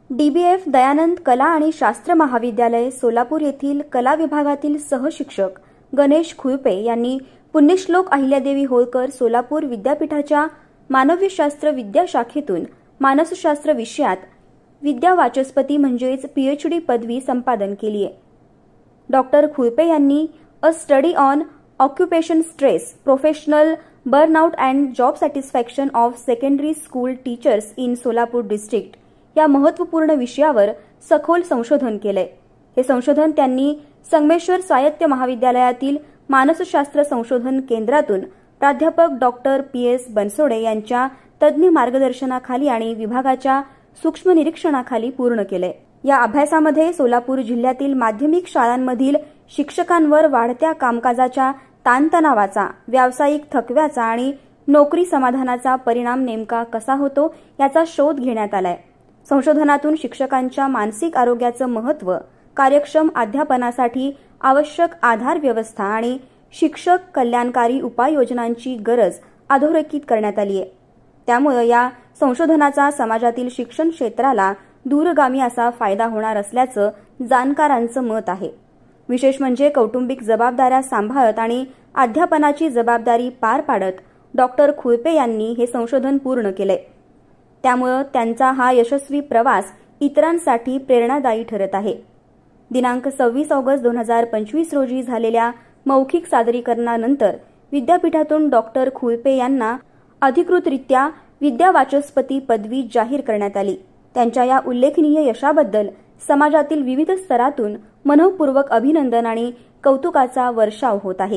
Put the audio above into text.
DBF Dayanand कला आणि शास्त्र महाविद्यालय सोलापूर येथील कला विभागातील सहशिक्षक गणेश खुळपे यांनी पुण्यश्लोक अहिल्यादेवी होळकर सोलापूर विद्यापीठाच्या मानवशास्त्र विद्याशाखेतून मानसशास्त्र विषयात विद्यावाचस्पती म्हणजेच पीएचडी पदवी संपादन केली आहे। डॉक्टर खुळपे यांनी अ study on occupation stress, professional burnout and job satisfaction of secondary school teachers in Solapur district या महत्त्वपूर्ण विषयावर सखोल संशोधन केले। हे संशोधन त्यांनी संगमेश्वर साहित्य महाविद्यालयातील मानसशास्त्र संशोधन केंद्रातून प्राध्यापक डॉक्टर पी.एस. बनसोडे यांच्या तज्ञ मार्गदर्शनाखाली आणि विभागाच्या सूक्ष्म निरीक्षणाखाली पूर्ण केले। या अभ्यासामध्ये सोलापूर जिल्ह्यातील माध्यमिक शाळांमधील शिक्षकांवर वाढत्या कामकाजाच्या ताणतणावाचा, व्यावसायिक थकव्याचा आणि नोकरी समाधानाचा परिणाम नेमका कसा होतो याचा शोध घेण्यात आलाय। संशोधनातून शिक्षकांच्या मानसिक आरोग्याचं महत्त्व, कार्यक्षम अध्यापनासाठी आवश्यक आधार व्यवस्था आणि शिक्षक कल्याणकारी उपाययोजनांची गरज अधोरेखित करण्यात आली आहे। त्यामुळे या संशोधनाचा समाजातील शिक्षण क्षेत्राला दूरगामी असा फायदा होणार असल्याचं जाणकारांचं मत आहे। विशेष म्हणजे कौटुंबिक जबाबदाऱ्या सांभाळत आणि अध्यापनाची जबाबदारी पार पाडत डॉक्टर खुळपे यांनी हे संशोधन पूर्ण केले। त्यामुळे त्यांचा हा यशस्वी प्रवास इतरांसाठी प्रेरणादायी ठरत आहे। दिनांक 26 ऑगस्ट 2025 रोजी झालेल्या मौखिक सादरीकरणानंतर विद्यापीठातून डॉक्टर खुळपे यांना अधिकृतरित्या विद्यावाचस्पती पदवी जाहीर करण्यात आली। त्यांच्या या उल्लेखनीय यशाबद्दल समाजातील विविध स्तरातून मनःपूर्वक अभिनंदन आणि कौतुकाचा वर्षाव होत आहे।